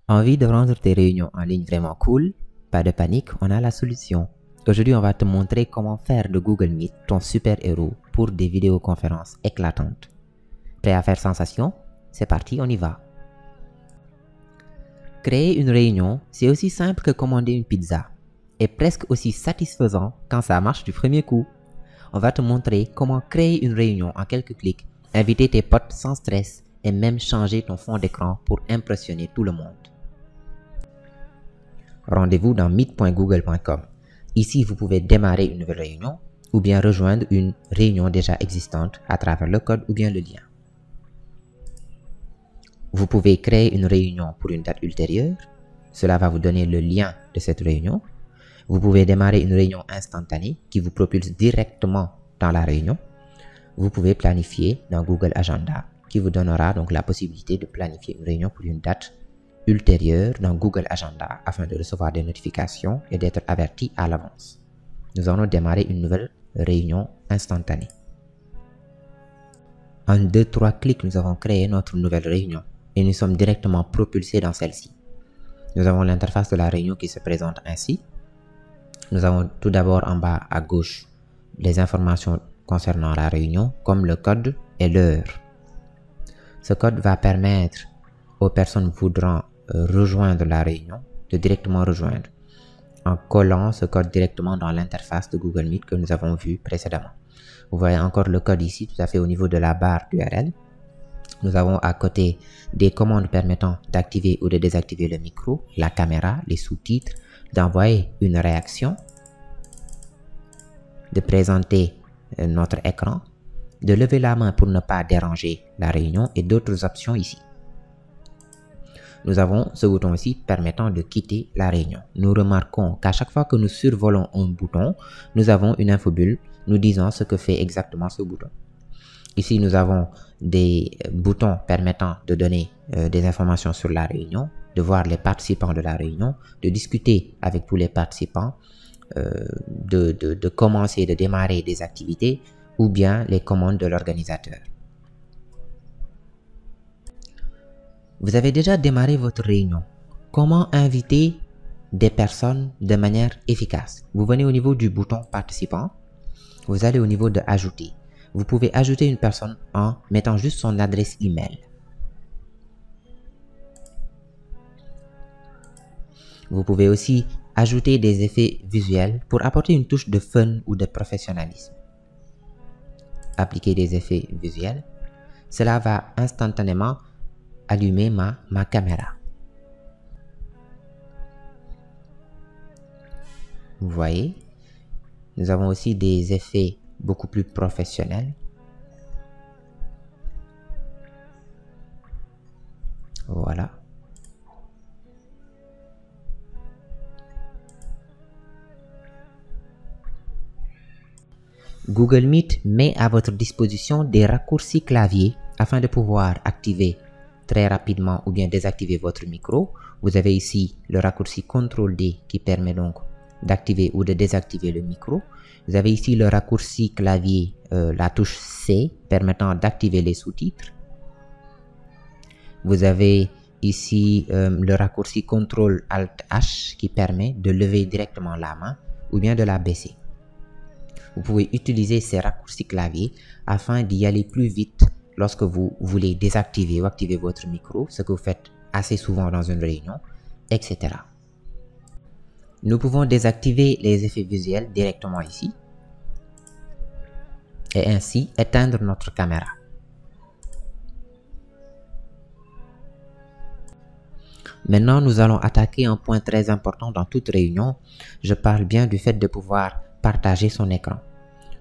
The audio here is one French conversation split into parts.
Envie de rendre tes réunions en ligne vraiment cool? Pas de panique, on a la solution. Aujourd'hui, on va te montrer comment faire de Google Meet ton super-héros pour des vidéoconférences éclatantes. Prêt à faire sensation? C'est parti, on y va. Créer une réunion, c'est aussi simple que commander une pizza et presque aussi satisfaisant quand ça marche du premier coup. On va te montrer comment créer une réunion en quelques clics, inviter tes potes sans stress et même changer ton fond d'écran pour impressionner tout le monde. Rendez-vous dans meet.google.com. Ici, vous pouvez démarrer une nouvelle réunion ou bien rejoindre une réunion déjà existante à travers le code ou bien le lien. Vous pouvez créer une réunion pour une date ultérieure. Cela va vous donner le lien de cette réunion. Vous pouvez démarrer une réunion instantanée qui vous propulse directement dans la réunion. Vous pouvez planifier dans Google Agenda qui vous donnera donc la possibilité de planifier une réunion pour une date ultérieure dans Google Agenda afin de recevoir des notifications et d'être averti à l'avance. Nous allons démarrer une nouvelle réunion instantanée. En 2-3 clics, nous avons créé notre nouvelle réunion et nous sommes directement propulsés dans celle-ci. Nous avons l'interface de la réunion qui se présente ainsi. Nous avons tout d'abord en bas à gauche les informations concernant la réunion comme le code et l'heure. Ce code va permettre aux personnes voudront rejoindre la réunion de directement rejoindre en collant ce code directement dans l'interface de Google Meet que nous avons vu précédemment. Vous voyez encore le code ici tout à fait au niveau de la barre d'URL. Nous avons à côté des commandes permettant d'activer ou de désactiver le micro, la caméra, les sous-titres, d'envoyer une réaction, de présenter notre écran, de lever la main pour ne pas déranger la réunion et d'autres options ici. Nous avons ce bouton ici permettant de quitter la réunion. Nous remarquons qu'à chaque fois que nous survolons un bouton, nous avons une infobulle nous disant ce que fait exactement ce bouton. Ici, nous avons des boutons permettant de donner des informations sur la réunion, de voir les participants de la réunion, de discuter avec tous les participants, de commencer, de démarrer des activités ou bien les commandes de l'organisateur. Vous avez déjà démarré votre réunion. Comment inviter des personnes de manière efficace? Vous venez au niveau du bouton participant. Vous allez au niveau de ajouter. Vous pouvez ajouter une personne en mettant juste son adresse email. Vous pouvez aussi ajouter des effets visuels pour apporter une touche de fun ou de professionnalisme. Appliquer des effets visuels. Cela va instantanément allumer ma caméra. Vous voyez, nous avons aussi des effets beaucoup plus professionnels. Voilà. Google Meet met à votre disposition des raccourcis clavier afin de pouvoir activer très rapidement ou bien désactiver votre micro. Vous avez ici le raccourci CTRL-D qui permet donc d'activer ou de désactiver le micro. Vous avez ici le raccourci clavier, la touche C permettant d'activer les sous-titres. Vous avez ici le raccourci CTRL-ALT-H qui permet de lever directement la main ou bien de la baisser. Vous pouvez utiliser ces raccourcis clavier afin d'y aller plus vite lorsque vous voulez désactiver ou activer votre micro, ce que vous faites assez souvent dans une réunion, etc. Nous pouvons désactiver les effets visuels directement ici et ainsi éteindre notre caméra. Maintenant, nous allons attaquer un point très important dans toute réunion. Je parle bien du fait de pouvoir partager son écran.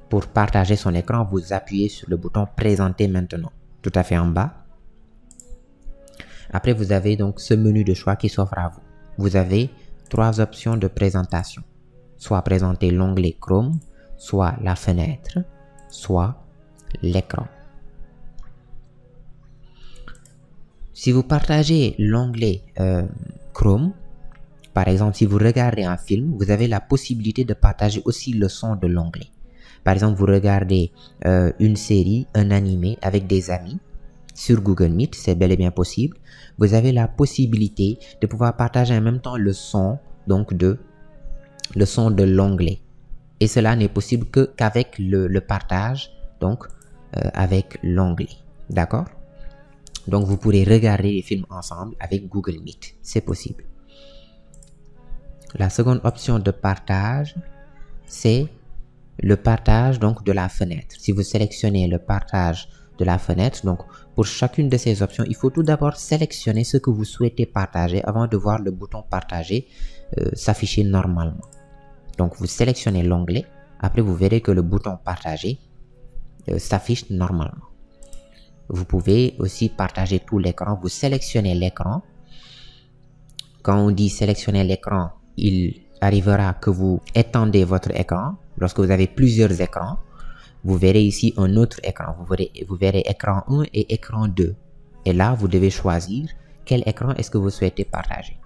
Pour partager son écran, vous appuyez sur le bouton Présenter maintenant, tout à fait en bas. Après, vous avez donc ce menu de choix qui s'offre à vous. Vous avez 3 options de présentation. Soit présenter l'onglet Chrome, soit la fenêtre, soit l'écran. Si vous partagez l'onglet Chrome, par exemple, si vous regardez un film, vous avez la possibilité de partager aussi le son de l'onglet. Par exemple, vous regardez une série, un animé avec des amis. sur Google Meet, c'est bel et bien possible. Vous avez la possibilité de pouvoir partager en même temps le son, donc de l'onglet. Et cela n'est possible qu'avec le partage, donc avec l'onglet. D'accord? Donc vous pourrez regarder les films ensemble avec Google Meet. C'est possible. La seconde option de partage, c'est le partage donc de la fenêtre. Si vous sélectionnez le partage de la fenêtre, donc pour chacune de ces options, il faut tout d'abord sélectionner ce que vous souhaitez partager avant de voir le bouton partager s'afficher normalement. Donc vous sélectionnez l'onglet, après vous verrez que le bouton partager s'affiche normalement. Vous pouvez aussi partager tout l'écran, vous sélectionnez l'écran. Quand on dit sélectionner l'écran, il arrivera que vous étendez votre écran. Lorsque vous avez plusieurs écrans, vous verrez ici un autre écran. Vous verrez écran 1 et écran 2. Et là, vous devez choisir quel écran est-ce que vous souhaitez partager.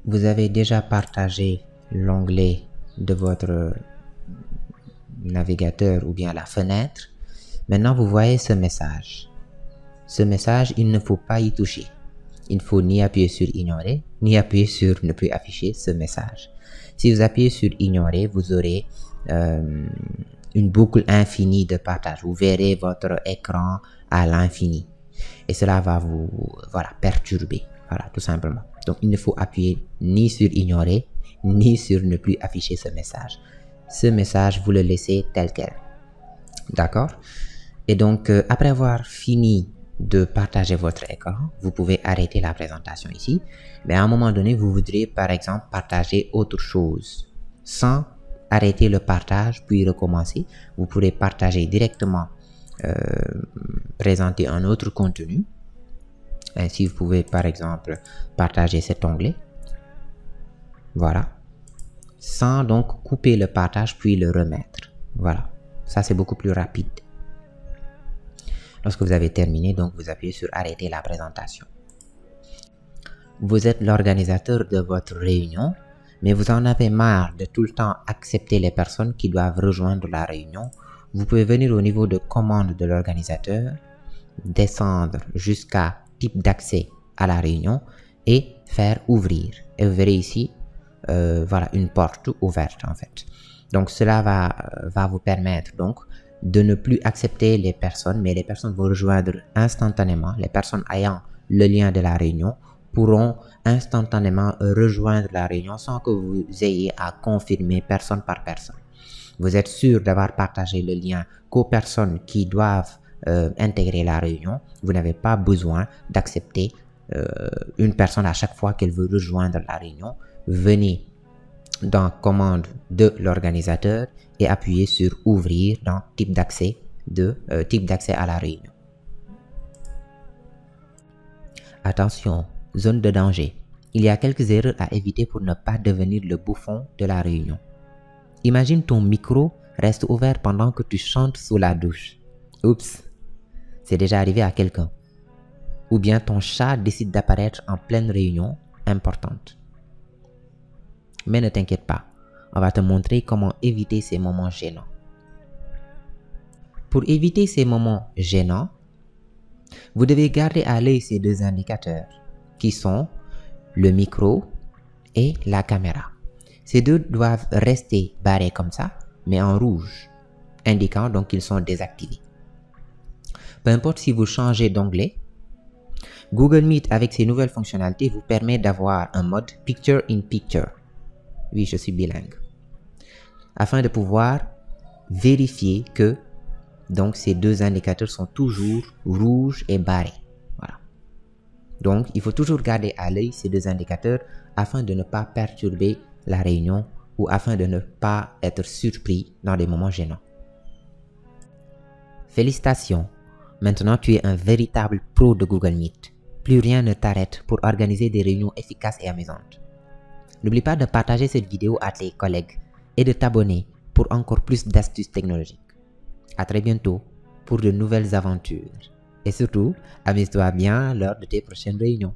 Vous avez déjà partagé l'onglet de votre navigateur ou bien la fenêtre. Maintenant, vous voyez ce message. Ce message, il ne faut pas y toucher. Il ne faut ni appuyer sur ignorer, ni appuyer sur ne plus afficher ce message. Si vous appuyez sur ignorer, vous aurez une boucle infinie de partage. Vous verrez votre écran à l'infini. Et cela va vous perturber. Voilà, tout simplement. Donc, il ne faut appuyer ni sur ignorer, ni sur ne plus afficher ce message. Ce message, vous le laissez tel quel. D'accord? Et donc, après avoir fini de partager votre écran, vous pouvez arrêter la présentation ici. Mais à un moment donné, vous voudrez par exemple partager autre chose. Sans arrêter le partage, puis recommencer, vous pourrez partager directement, présenter un autre contenu. Ainsi, vous pouvez par exemple partager cet onglet. Voilà. Sans donc couper le partage puis le remettre. Voilà. Ça, c'est beaucoup plus rapide. Lorsque vous avez terminé, donc vous appuyez sur arrêter la présentation. Vous êtes l'organisateur de votre réunion, mais vous en avez marre de tout le temps accepter les personnes qui doivent rejoindre la réunion. Vous pouvez venir au niveau de commande de l'organisateur, descendre jusqu'à type d'accès à la réunion et faire ouvrir. Et vous verrez ici, une porte ouverte en fait. Donc cela va vous permettre donc de ne plus accepter les personnes, mais les personnes vont rejoindre instantanément. Les personnes ayant le lien de la réunion pourront instantanément rejoindre la réunion sans que vous ayez à confirmer personne par personne. Vous êtes sûr d'avoir partagé le lien qu'aux personnes qui doivent intégrer la réunion. Vous n'avez pas besoin d'accepter une personne à chaque fois qu'elle veut rejoindre la réunion. Venez dans commande de l'organisateur et appuyez sur ouvrir dans type d'accès à la réunion. Attention, zone de danger. Il y a quelques erreurs à éviter pour ne pas devenir le bouffon de la réunion. Imagine ton micro reste ouvert pendant que tu chantes sous la douche. Oups, c'est déjà arrivé à quelqu'un. Ou bien ton chat décide d'apparaître en pleine réunion importante. Mais ne t'inquiète pas, on va te montrer comment éviter ces moments gênants. Pour éviter ces moments gênants, vous devez garder à l'œil ces deux indicateurs qui sont le micro et la caméra. Ces deux doivent rester barrés comme ça, mais en rouge, indiquant donc qu'ils sont désactivés. Peu importe si vous changez d'onglet, Google Meet avec ses nouvelles fonctionnalités vous permet d'avoir un mode Picture in Picture. Oui, je suis bilingue. Afin de pouvoir vérifier que donc ces deux indicateurs sont toujours rouges et barrés. Voilà. Donc, il faut toujours garder à l'œil ces deux indicateurs afin de ne pas perturber la réunion ou afin de ne pas être surpris dans des moments gênants. Félicitations! Maintenant, tu es un véritable pro de Google Meet. Plus rien ne t'arrête pour organiser des réunions efficaces et amusantes. N'oublie pas de partager cette vidéo à tes collègues et de t'abonner pour encore plus d'astuces technologiques. À très bientôt pour de nouvelles aventures. Et surtout, amuse-toi bien lors de tes prochaines réunions.